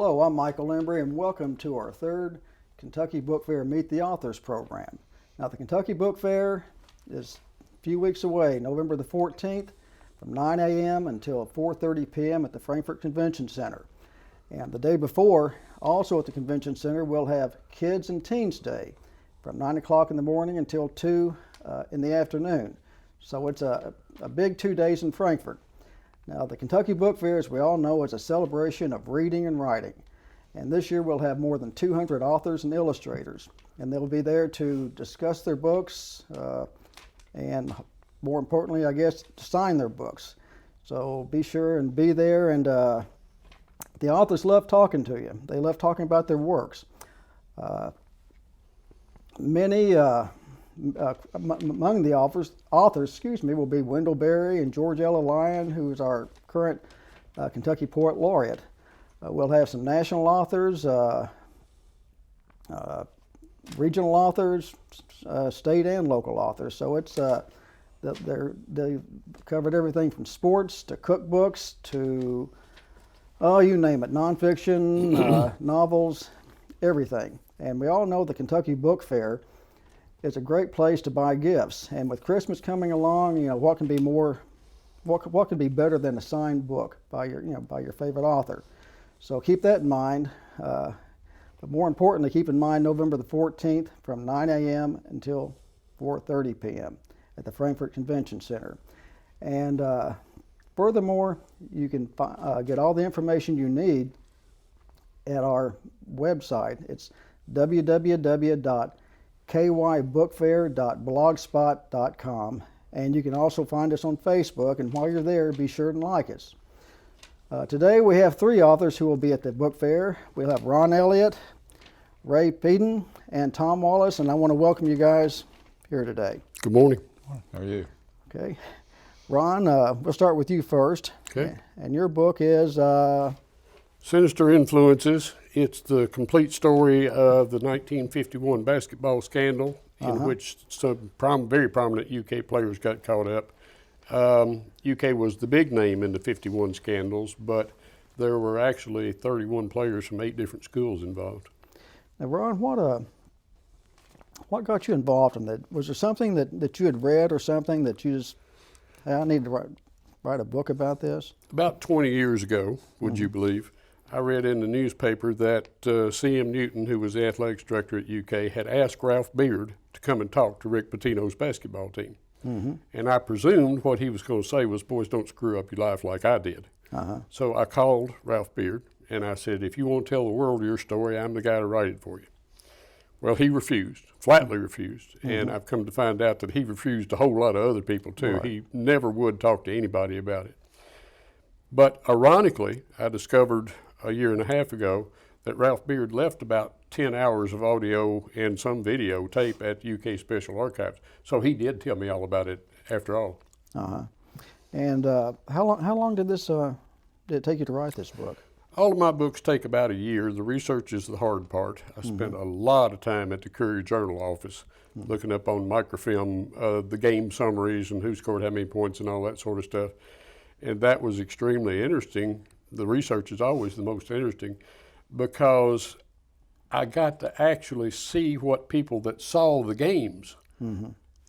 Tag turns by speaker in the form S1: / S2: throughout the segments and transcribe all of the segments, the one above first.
S1: Hello, I'm Michael Embry, and welcome to our third Kentucky Book Fair Meet the Authors program. Now, the Kentucky Book Fair is a few weeks away, November the 14th, from 9 a.m. until 4:30 p.m. at the Frankfort Convention Center. And the day before, also at the Convention Center, we'll have Kids and Teens Day from 9 o'clock in the morning until 2 in the afternoon. So it's a big 2 days in Frankfort. Now, the Kentucky Book Fair, as we all know, is a celebration of reading and writing. And this year we'll have more than 200 authors and illustrators. And they'll be there to discuss their books and, more importantly, I guess, to sign their books. So be sure and be there. And the authors love talking to you. They love talking about their works. Many among the authors, will be Wendell Berry and George Ella Lyon, who is our current Kentucky Poet Laureate. We'll have some national authors, regional authors, state and local authors. So it's they've covered everything from sports to cookbooks to you name it, nonfiction, novels, everything. And we all know the Kentucky Book Fair is a great place to buy gifts. And with Christmas coming along, what can be better than a signed book by your favorite author? So keep that in mind. But more importantly, keep in mind November the 14th from 9 a.m. until 4:30 p.m. at the Frankfort Convention Center. And furthermore, you can get all the information you need at our website. It's www.kybookfair.blogspot.com, and you can also find us on Facebook, and while you're there, be sure and like us. Today we have three authors who will be at the book fair. We'll have Ron Elliott, Ray Peden, and Tom Wallace, and I want to welcome you guys here today.
S2: Good morning.
S3: How are you?
S1: Okay. Ron, we'll start with you first.
S2: Okay.
S1: And your book is?
S2: Sinister Influences. It's the complete story of the 1951 basketball scandal in which some very prominent UK players got caught up. UK was the big name in the 51 scandals, but there were actually 31 players from 8 different schools involved.
S1: Now, Ron, what got you involved in that? Was there something that you had read or something that you just, hey, I need to write a book about this?
S2: About 20 years ago, would you believe, I read in the newspaper that C.M. Newton, who was the athletics director at UK, had asked Ralph Beard to come and talk to Rick Pitino's basketball team. And I presumed what he was going to say was, boys, don't screw up your life like I did. So I called Ralph Beard, and I said, if you want to tell the world your story, I'm the guy to write it for you. Well, he refused, flatly refused. And I've come to find out that he refused a whole lot of other people, too.
S1: Right.
S2: He never would talk to anybody about it. But ironically, I discovered a year and a half ago that Ralph Beard left about 10 hours of audio and some video tape at UK Special Archives. So he did tell me all about it after all.
S1: And how long did it take you to write this book?
S2: All of my books take about a year. The research is the hard part. I spent a lot of time at the Courier-Journal office looking up on microfilm the game summaries and who scored how many points and all that sort of stuff. And that was extremely interesting. The research is always the most interesting because I got to actually see what people that saw the games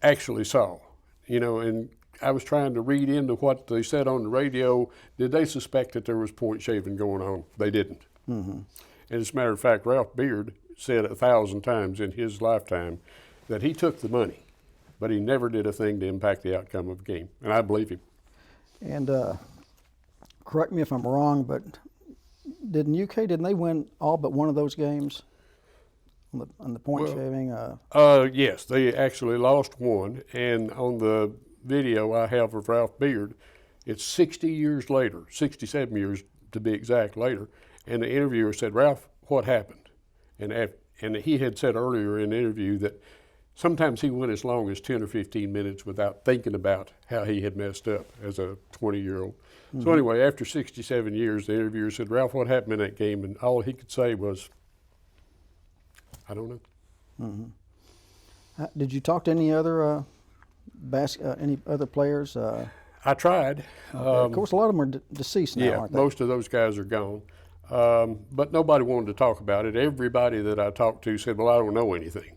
S2: actually saw, and I was trying to read into what they said on the radio. Did they suspect that there was point shaving going on? They didn't. And as a matter of fact, Ralph Beard said 1,000 times in his lifetime that he took the money, but he never did a thing to impact the outcome of the game, and I believe him.
S1: And correct me if I'm wrong, but didn't they win all but one of those games on the point shaving?
S2: Yes, they actually lost one, and on the video I have of Ralph Beard, it's 60 years later, 67 years to be exact later, and the interviewer said, Ralph, what happened? And he had said earlier in the interview that sometimes he went as long as 10 or 15 minutes without thinking about how he had messed up as a 20-year-old. So anyway, after 67 years, the interviewer said, Ralph, what happened in that game? And all he could say was, I don't know.
S1: Did you talk to any other players?
S2: I tried.
S1: Of course, a lot of them are deceased now,
S2: Yeah,
S1: aren't they?
S2: most of those guys are gone. But nobody wanted to talk about it. Everybody that I talked to said, well, I don't know anything.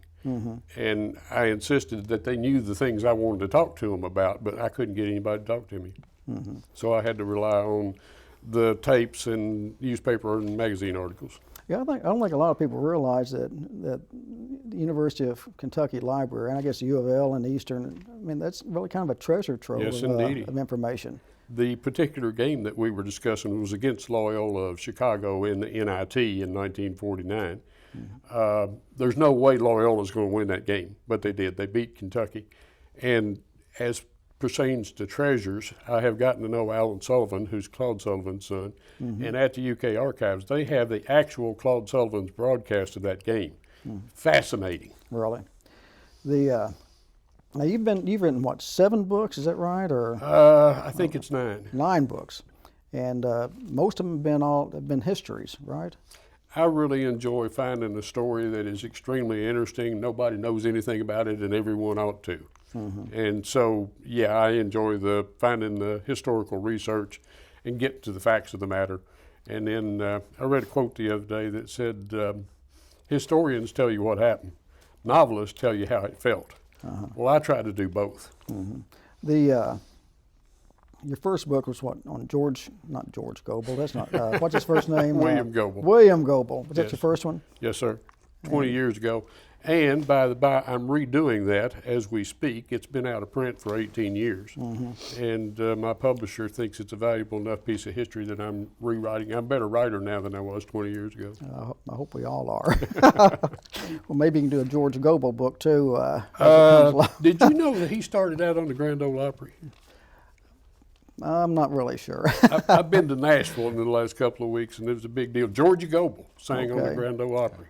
S2: And I insisted that they knew the things I wanted to talk to them about, but I couldn't get anybody to talk to me. So I had to rely on the tapes and newspaper and magazine articles.
S1: Yeah, I don't think a lot of people realize that the University of Kentucky Library, and I guess the U of L and Eastern, I mean, that's really kind of a treasure trove
S2: Yes, indeedy.
S1: of information.
S2: The particular game that we were discussing was against Loyola of Chicago in the NIT in 1949. There's no way Loyola's going to win that game, but they did. They beat Kentucky. And as pertains to treasures, I have gotten to know Alan Sullivan, who's Claude Sullivan's son, and at the UK Archives, they have the actual Claude Sullivan's broadcast of that game. Fascinating.
S1: Really. Now you've written what, 7 books? Is that right, or
S2: I think it's 9.
S1: 9 books, and most of them have been histories, right?
S2: I really enjoy finding a story that is extremely interesting. Nobody knows anything about it, and everyone ought to. And so, yeah, I enjoy finding the historical research and get to the facts of the matter. And then I read a quote the other day that said, historians tell you what happened. Novelists tell you how it felt. Well, I try to do both.
S1: Your first book was what, on not George Goebel, that's not, what's his first name?
S2: William Goebel.
S1: William Goebel. Was that
S2: Yes.
S1: your first one?
S2: Yes, sir. 20 years ago. And by the by, I'm redoing that as we speak. It's been out of print for 18 years. And my publisher thinks it's a valuable enough piece of history that I'm rewriting. I'm a better writer now than I was 20 years ago.
S1: I hope we all are. Well, maybe you can do a George Goebel book too.
S2: Did you know that he started out on the Grand Ole Opry?
S1: I'm not really sure.
S2: I've been to Nashville in the last couple of weeks, and it was a big deal. Georgie Goebel sang on the
S1: Okay.
S2: Grand Ole Opry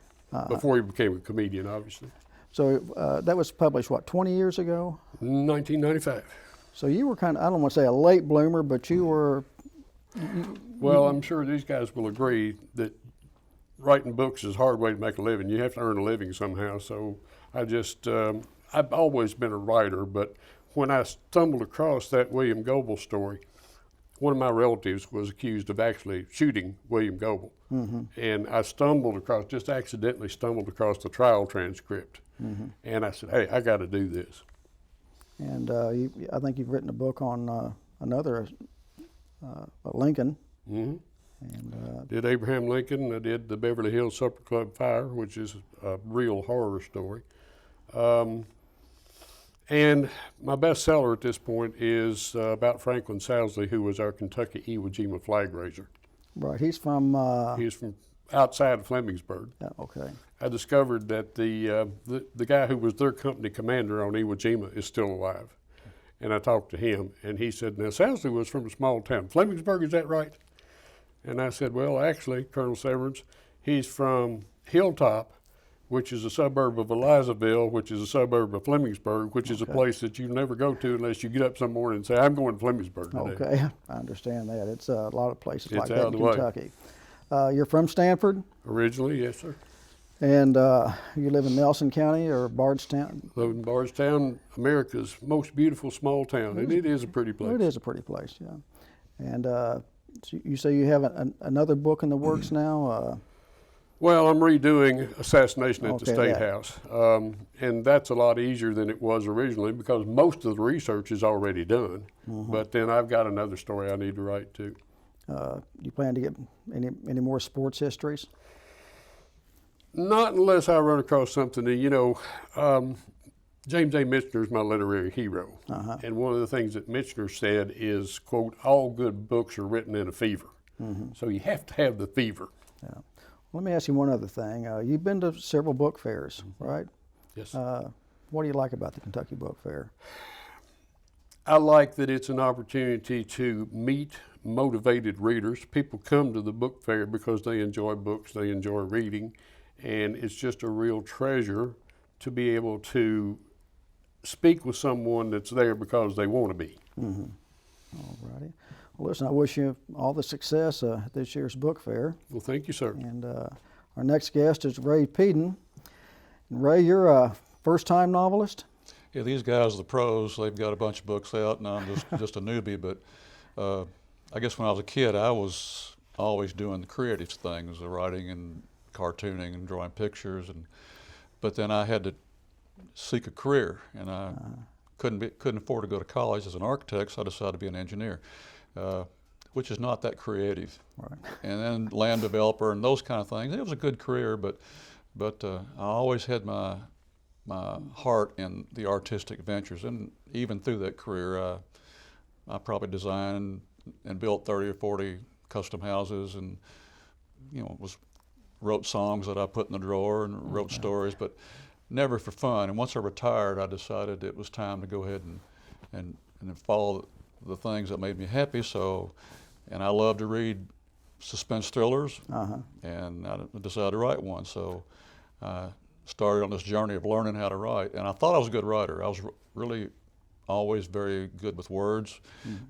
S2: before he became a comedian, obviously.
S1: So that was published, what, 20 years ago?
S2: 1995.
S1: So you were kind of, I don't want to say a late bloomer, but you were,
S2: Well, I'm sure these guys will agree that writing books is a hard way to make a living. You have to earn a living somehow. So I've always been a writer, but when I stumbled across that William Goebel story, one of my relatives was accused of actually shooting William Goebel. And I just accidentally stumbled across the trial transcript. And I said, hey, I got to do this.
S1: and I think you've written a book on another Lincoln.
S2: hmm
S1: And
S2: Did Abraham Lincoln. I did the Beverly Hills Supper Club Fire, which is a real horror story. And my bestseller at this point is about Franklin Sowsley, who was our Kentucky Iwo Jima flag raiser.
S1: right, he's from,
S2: He's from outside of Flemingsburg.
S1: okay.
S2: I discovered that the guy who was their company commander on Iwo Jima is still alive. And I talked to him, and he said, now Sowsley was from a small town. Flemingsburg, is that right? And I said, well, actually, Colonel Severance, he's from Hilltop, which is a suburb of Elizaville, which is a suburb of Flemingsburg, which is a place that you never go to unless you get up some morning and say, I'm going to Flemingsburg today.
S1: Okay, I understand that. It's a lot of places
S2: It's
S1: like
S2: out
S1: that
S2: of
S1: in
S2: the way.
S1: Kentucky. You're from Stanford,
S2: Originally, yes, sir.
S1: and you live in Nelson County or Bardstown?
S2: Live in Bardstown, America's most beautiful small town, and it is a pretty place.
S1: It is a pretty place, yeah. And so you say you have another book in the works now?
S2: Well, I'm redoing Assassination at the
S1: Okay,
S2: State
S1: that.
S2: House, and that's a lot easier than it was originally because most of the research is already done. But then I've got another story I need to write too.
S1: You plan to get any more sports histories?
S2: Not unless I run across something that, James A. Michener is my literary hero. And one of the things that Michener said is, quote, all good books are written in a fever. So you have to have the fever.
S1: Yeah. Let me ask you one other thing. You've been to several book fairs, right?
S2: Yes.
S1: What do you like about the Kentucky Book Fair?
S2: I like that it's an opportunity to meet motivated readers. People come to the book fair because they enjoy books, they enjoy reading, and it's just a real treasure to be able to speak with someone that's there because they want to be.
S1: All righty. Well, listen, I wish you all the success at this year's book fair.
S2: Well, thank you, sir.
S1: And our next guest is Ray Peden. And Ray, you're a first-time novelist?
S3: Yeah, these guys are the pros. They've got a bunch of books out, and I'm just a newbie. But I guess when I was a kid, I was always doing the creative things, the writing and cartooning and drawing pictures, but then I had to seek a career, and I couldn't afford to go to college as an architect, so I decided to be an engineer, which is not that creative.
S1: Right.
S3: And then land developer and those kind of things. It was a good career, but I always had my heart in the artistic ventures, and even through that career, I probably designed and built 30 or 40 custom houses, and wrote songs that I put in the drawer and wrote stories, but never for fun. And once I retired, I decided it was time to go ahead and follow the things that made me happy. And I love to read suspense thrillers, and I decided to write one. So I started on this journey of learning how to write, and I thought I was a good writer. I was really always very good with words,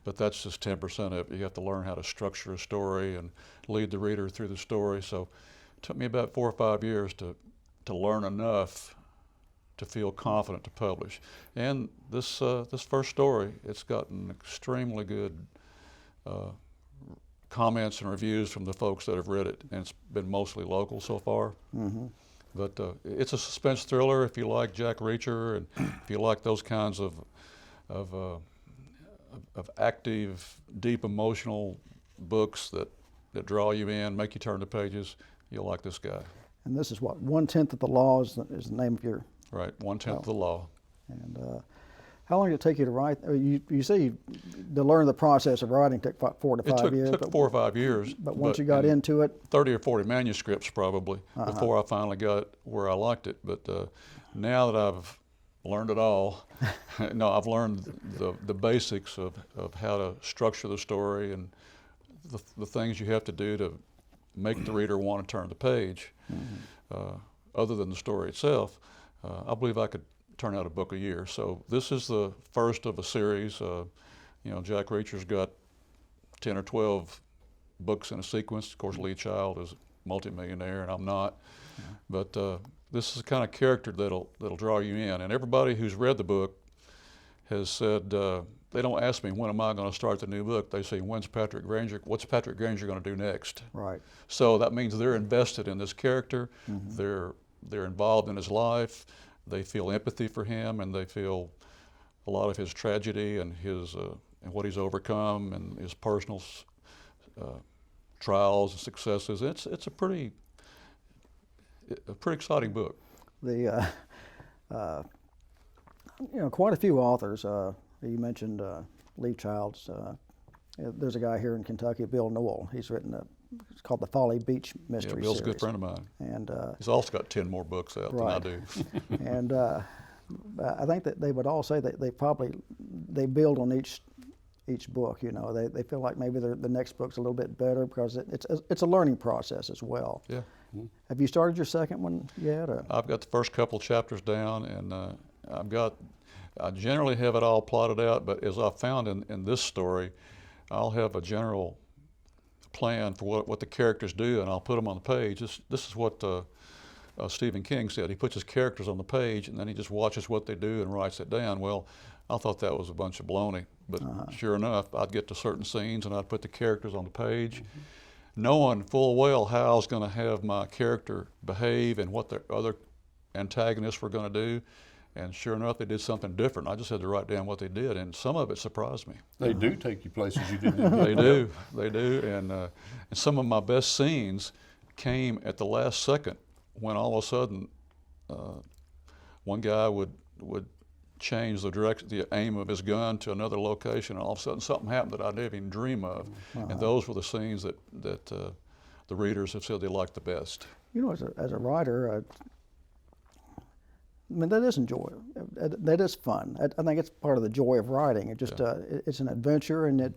S3: but that's just 10% of it. You have to learn how to structure a story and lead the reader through the story. So it took me about 4 or 5 years to learn enough to feel confident to publish. And this first story, it's gotten extremely good comments and reviews from the folks that have read it, and it's been mostly local so far. But it's a suspense thriller if you like Jack Reacher, and if you like those kinds of active, deep emotional books that draw you in, make you turn the pages, you'll like this guy.
S1: And this is what, 1/10 of the Law is the name of your...
S3: Right, 1/10 of the Law.
S1: And how long did it take you to write? You say to learn the process of writing took 4 to 5 years.
S3: It took 4 or 5 years.
S1: But once you got into it?
S3: 30 or 40 manuscripts probably before I finally got where I liked it. But now that I've learned it all, no, I've learned the basics of how to structure the story and the things you have to do to make the reader want to turn the page. Other than the story itself, I believe I could turn out a book a year. So this is the first of a series. Jack Reacher's got 10 or 12 books in a sequence. Of course, Lee Child is a multimillionaire, and I'm not. But this is the kind of character that'll draw you in. And everybody who's read the book has said, they don't ask me, when am I going to start the new book? They say, what's Patrick Granger going to do next?
S1: Right.
S3: So that means they're invested in this character. They're involved in his life. They feel empathy for him, and they feel a lot of his tragedy and his and what he's overcome and his personal trials and successes. It's a pretty exciting book.
S1: Quite a few authors. You mentioned Lee Child's. There's a guy here in Kentucky, Bill Noel. He's written it's called the Folly Beach Mystery Series.
S3: Bill's a good friend of mine.
S1: And
S3: he's also got 10 more books out than I do.
S1: And I think that they would all say that they build on each book. They feel like maybe the next book's a little bit better because it's a learning process as well.
S3: Yeah.
S1: Have you started your second one yet?
S3: I've got the first couple chapters down, and I generally have it all plotted out, but as I found in this story, I'll have a general plan for what the characters do, and I'll put them on the page. This is what Stephen King said. He puts his characters on the page, and then he just watches what they do and writes it down. Well, I thought that was a bunch of baloney, but sure enough, I'd get to certain scenes, and I'd put the characters on the page, knowing full well how I was going to have my character behave and what the other antagonists were going to do. And sure enough, they did something different. I just had to write down what they did, and some of it surprised me.
S2: They do take you places you didn't.
S3: They do, and some of my best scenes came at the last second when all of a sudden one guy would change the aim of his gun to another location, and all of a sudden something happened that I didn't even dream of. And those were the scenes that the readers have said they liked the best.
S1: As a writer, that is enjoyable. That is fun. I think it's part of the joy of writing. It just it's an adventure, and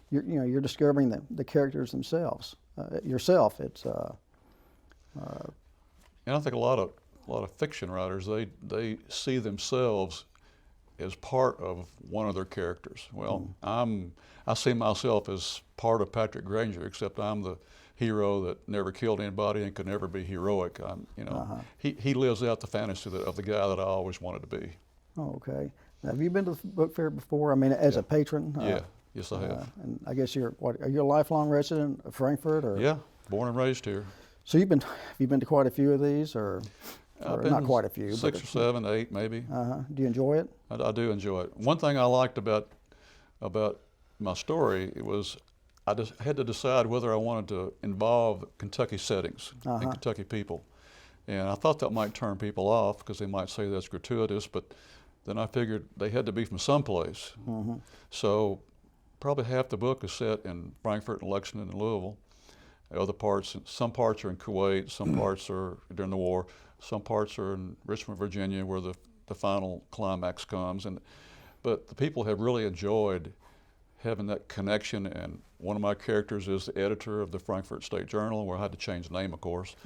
S1: you're discovering the characters themselves yourself. It's
S3: and I think a lot of fiction writers they see themselves as part of one of their characters. Well, I see myself as part of Patrick Granger, except I'm the hero that never killed anybody and could never be heroic. He lives out the fantasy of the guy that I always wanted to be.
S1: Oh, okay. Now, have you been to the book fair before? I mean, as a patron?
S3: Yeah. Yes, I have.
S1: And I guess are you a lifelong resident of Frankfort, or?
S3: Yeah, born and raised here.
S1: So have you been to quite a few of these, or
S3: I've
S1: not
S3: been
S1: quite a few,
S3: 6 or 7, 8 maybe.
S1: Do you enjoy it?
S3: I do enjoy it. One thing I liked about my story, it was I just had to decide whether I wanted to involve Kentucky settings and Kentucky people. And I thought that might turn people off because they might say that's gratuitous, but then I figured they had to be from someplace. So probably half the book is set in Frankfort and Lexington and Louisville. Some parts are in Kuwait, some parts are during the war, some parts are in Richmond, Virginia, where the final climax comes. But the people have really enjoyed having that connection, and one of my characters is the editor of the Frankfort State Journal, where I had to change the name, of course.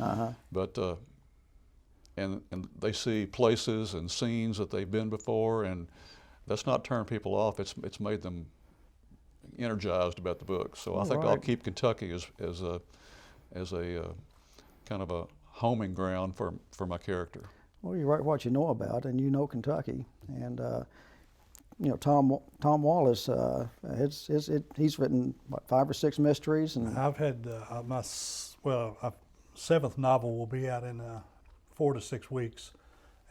S3: But and they see places and scenes that they've been before, and that's not turned people off. It's made them energized about the book. So I think I'll keep Kentucky as a kind of a homing ground for my character.
S1: Well, you write what you know about, and you know Kentucky, and Tom Wallace. He's written what, 5 or 6 mysteries, and
S4: I've had my 7th novel will be out in 4 to 6 weeks,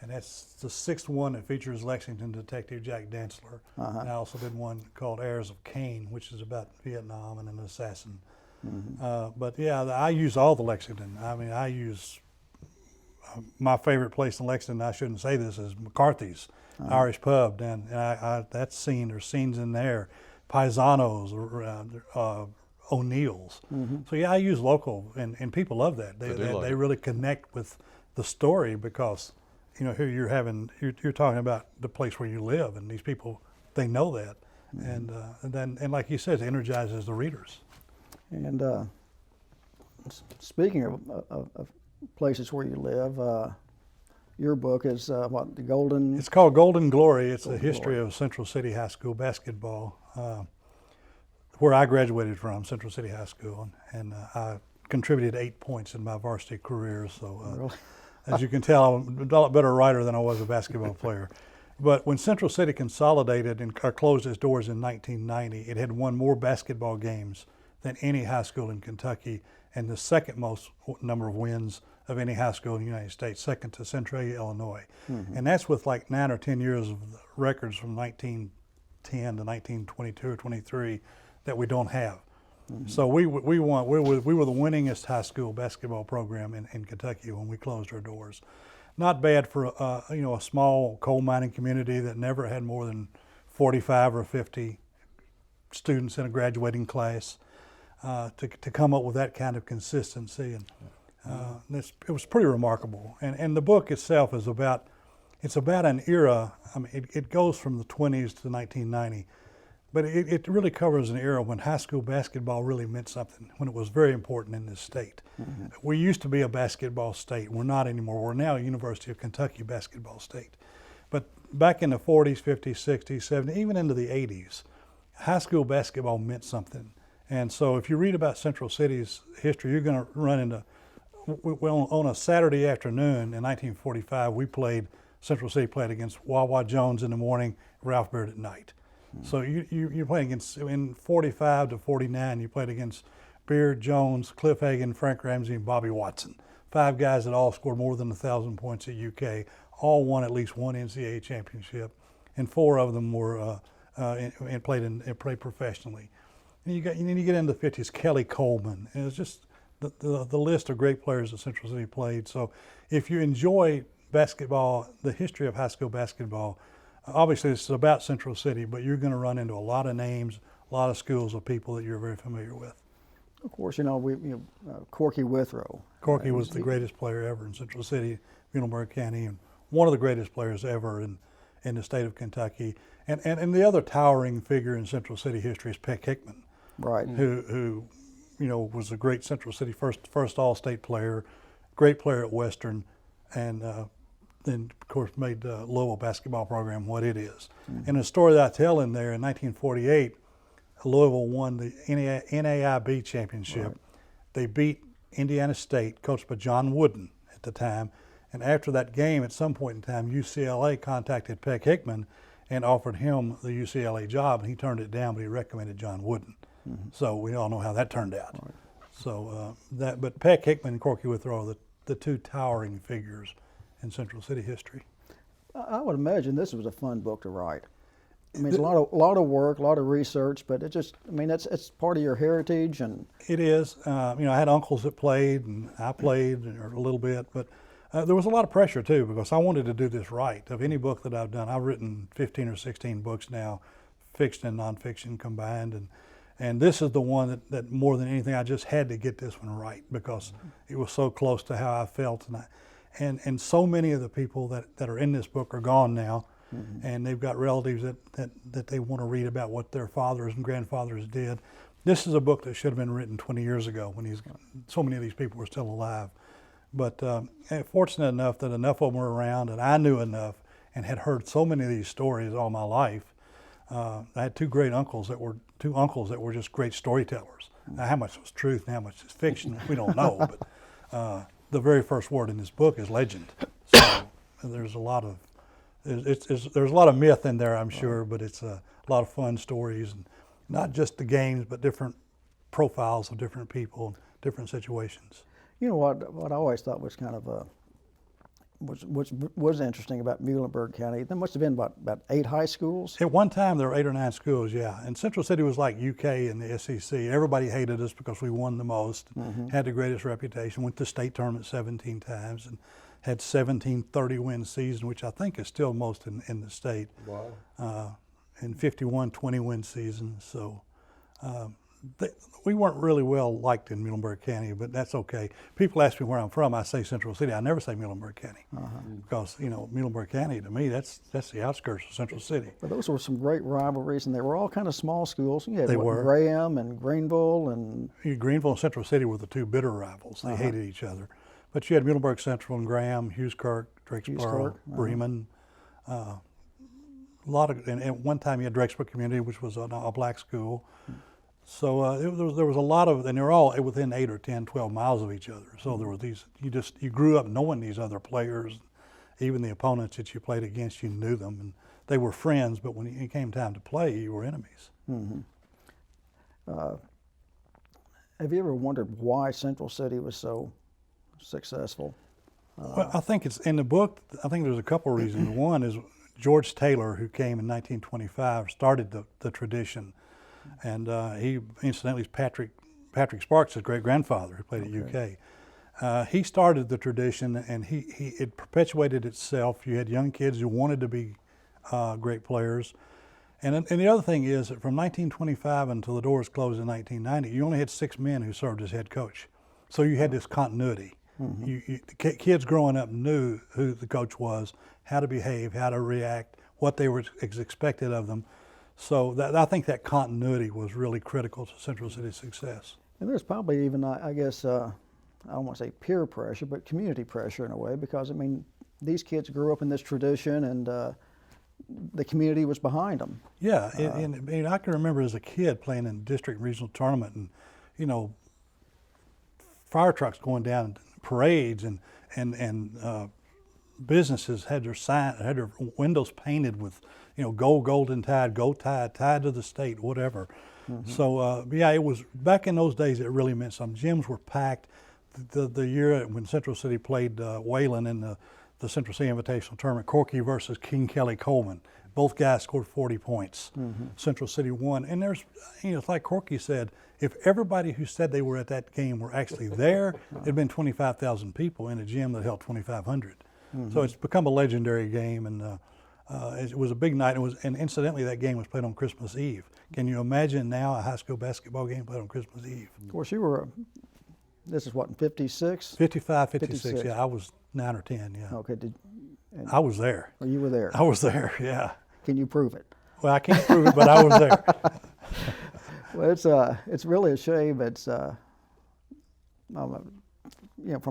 S4: and that's the 6th one that features Lexington detective Jack Densler. And I also did one called Heirs of Cain, which is about Vietnam and an assassin. But yeah, I use all the Lexington. I mean, I use my favorite place in Lexington. I shouldn't say this, is McCarthy's Irish Pub, and that scene. There's scenes in there, Paisanos, O'Neill's. So yeah, I use local, and people love that. They really connect with the story because here you're talking about the place where you live, and these people, they know that, and like you said, it energizes the readers.
S1: And speaking of places where you live, your book is the Golden.
S4: It's called Golden Glory. It's the history of Central City High School basketball, where I graduated from, Central City High School, and I contributed 8 points in my varsity career. So,
S1: Really?
S4: as you can tell, I'm a lot better writer than I was a basketball player. But when Central City consolidated and closed its doors in 1990, it had won more basketball games than any high school in Kentucky, and the second most number of wins of any high school in the United States, second to Centralia, Illinois. And that's with like 9 or 10 years of records from 1910 to 1922 or 23 that we don't have. So we were the winningest high school basketball program in Kentucky when we closed our doors. Not bad for a small coal mining community that never had more than 45 or 50 students in a graduating class. To come up with that kind of consistency, and it was pretty remarkable. And the book itself is about an era. I mean, it goes from the 20s to 1990, but it really covers an era when high school basketball really meant something, when it was very important in this state. We used to be a basketball state. We're not anymore. We're now a University of Kentucky basketball state. But back in the 40s, 50s, 60s, 70s, even into the 80s, high school basketball meant something. And so if you read about Central City's history, you're going to run into, on a Saturday afternoon in 1945, Central City played against Wawa Jones in the morning, Ralph Beard at night. So you're playing against, in 45 to 49, you played against Beard, Jones, Cliff Hagan, Frank Ramsey, and Bobby Watson. 5 guys that all scored more than 1,000 points at UK, all won at least one NCAA championship, and 4 of them were played professionally. And you get into the 50s, Kelly Coleman, and it's just the list of great players that Central City played. So if you enjoy basketball, the history of high school basketball, obviously it's about Central City, but you're going to run into a lot of names, a lot of schools of people that you're very familiar with.
S1: Of course, Corky Withrow.
S4: Corky was the greatest player ever in Central City, Muhlenberg County, and one of the greatest players ever in the state of Kentucky. And the other towering figure in Central City history is Peck Hickman.
S1: Right.
S4: Who was a great Central City first All-State player, great player at Western, and then of course made the Louisville basketball program what it is. And the story that I tell in there, in 1948, Louisville won the NAIB championship. Right. They beat Indiana State, coached by John Wooden at the time. And after that game, at some point in time, UCLA contacted Peck Hickman and offered him the UCLA job, and he turned it down, but he recommended John Wooden. So we all know how that turned out. So but Peck, Hickman, and Corky Withrow are the two towering figures in Central City history.
S1: I would imagine this was a fun book to write. I mean, it's a lot of work, a lot of research, but it's part of your heritage. And
S4: It is. I had uncles that played, and I played a little bit, but there was a lot of pressure too, because I wanted to do this right. Of any book that I've done, I've written 15 or 16 books now, fiction and nonfiction combined, and this is the one that more than anything, I just had to get this one right, because it was so close to how I felt, and so many of the people that are in this book are gone now. And they've got relatives that they want to read about what their fathers and grandfathers did. This is a book that should have been written 20 years ago, when so many of these people were still alive. But fortunate enough that enough of them were around, and I knew enough and had heard so many of these stories all my life. I had two uncles that were just great storytellers. Now, how much was truth and how much is fiction, we don't know. But the very first word in this book is legend. So there's a lot of there's a lot of myth in there, I'm sure, but it's a lot of fun stories, and not just the games, but different profiles of different people, different situations.
S1: you know what I always thought was kind of was interesting about Muhlenberg County. There must have been about 8 high schools.
S4: At one time, there were 8 or 9 schools, yeah. And Central City was like UK and the SEC. Everybody hated us because we won the most, had the greatest reputation, went to state tournament 17 times, and had 17 30-win season, which I think is still most in the state.
S2: Wow.
S4: And 51 20-win seasons. So we weren't really well liked in Muhlenberg County, but that's okay. People ask me where I'm from, I say Central City. I never say Muhlenberg County because, Muhlenberg County, to me, that's the outskirts of Central City.
S1: But those were some great rivalries, and they were all kind of small schools. You had
S4: They were.
S1: Graham and Greenville and
S4: Greenville and Central City were the two bitter rivals. They hated each other. But you had Muhlenberg Central and Graham, Hugheskirk, Drakesboro, Bremen. A lot of, and at one time you had Drakesboro Community, which was a black school. So there was a lot of, and they were all within 8 or 10, 12 miles of each other. So there were these, you grew up knowing these other players, even the opponents that you played against, you knew them, and they were friends. But when it came time to play, you were enemies.
S1: have you ever wondered why Central City was so successful?
S4: Well, I think it's in the book. I think there's a couple of reasons. One is George Taylor, who came in 1925, started the tradition, and he incidentally is Patrick Sparks' great grandfather, who played at UK. He started the tradition, and it perpetuated itself. You had young kids who wanted to be great players, and the other thing is that from 1925 until the doors closed in 1990, you only had 6 men who served as head coach, so you had this continuity. The kids growing up knew who the coach was, how to behave, how to react, what they were expected of them. So I think that continuity was really critical to Central City's success.
S1: And there's probably even, I guess, I don't want to say peer pressure, but community pressure in a way, because, I mean, these kids grew up in this tradition, and the community was behind them.
S4: Yeah, and I can remember as a kid playing in district and regional tournament, and, fire trucks going down parades, and businesses had their windows painted with, gold, golden tide, go tide, tide to the state, whatever. So it was back in those days. It really meant something. Gyms were packed. The year when Central City played Wayland in the Central City Invitational Tournament, Corky versus King Kelly Coleman. Both guys scored 40 points. Central City won. And there's, it's like Corky said, if everybody who said they were at that game were actually there, it'd been 25,000 people in a gym that held 2,500. So it's become a legendary game, and it was a big night. And incidentally, that game was played on Christmas Eve. Can you imagine now a high school basketball game played on Christmas Eve?
S1: Of course, you were, this is what, in 56?
S4: 55, 56, yeah. I was 9 or 10, yeah.
S1: Okay,
S4: I was there.
S1: Well, you were there.
S4: I was there, yeah.
S1: Can you prove it?
S4: Well, I can't prove it, but I was there.
S1: Well, it's really a shame. It's from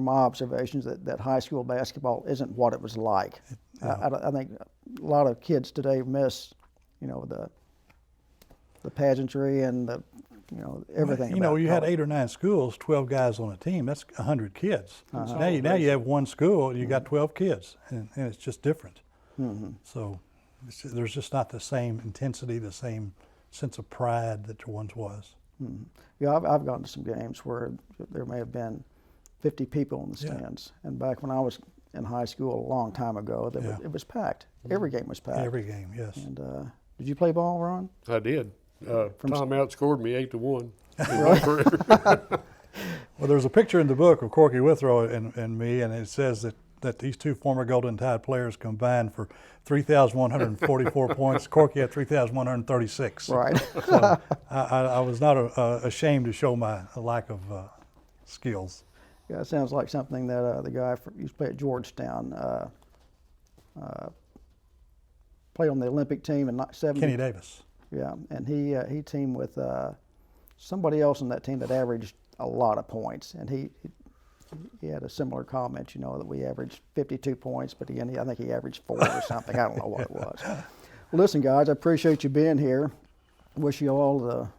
S1: my observations that high school basketball isn't what it was like. I think a lot of kids today miss, the pageantry and the, everything.
S4: You had 8 or 9 schools, 12 guys on a team. That's 100 kids. So now you have one school, you got 12 kids, and it's just different. So, There's just not the same intensity, the same sense of pride that there once was.
S1: Yeah, I've gone to some games where there may have been 50 people in the
S4: Yeah.
S1: stands. And back when I was in high school a long time ago, it was packed. Every game was packed.
S4: Every game, yes.
S1: And did you play ball, Ron?
S2: I did. Tom outscored me 8-1. in my career.
S4: Well, there's a picture in the book of Corky Withrow and me, and it says that these two former Golden Tide players combined for 3,144 points. Corky had 3,136.
S1: Right.
S4: So I was not ashamed to show my lack of skills.
S1: Yeah, it sounds like something that the guy used to play at Georgetown played on the Olympic team in '70.
S4: Kenny Davis.
S1: Yeah, and he teamed with somebody else on that team that averaged a lot of points, and he had a similar comment, that we averaged 52 points, but I think he averaged 4 or something. I don't know what it was. Well, listen, guys, I appreciate you being here. Wish you all a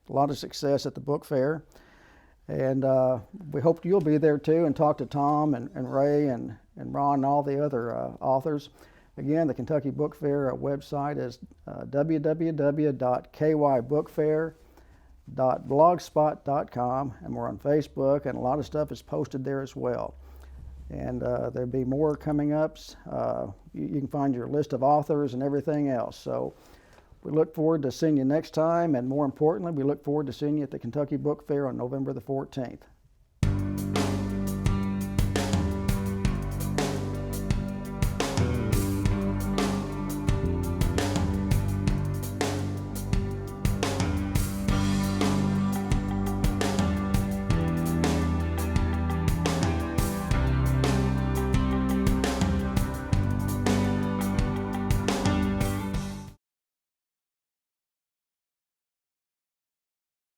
S1: lot of success at the book fair, and we hope you'll be there too and talk to Tom and Ray and Ron and all the other authors. Again, the Kentucky Book Fair website is www.kybookfair.blogspot.com, and we're on Facebook, and a lot of stuff is posted there as well. And there'll be more coming up. You can find your list of authors and everything else. So we look forward to seeing you next time, and more importantly, we look forward to seeing you at the Kentucky Book Fair on November the 14th.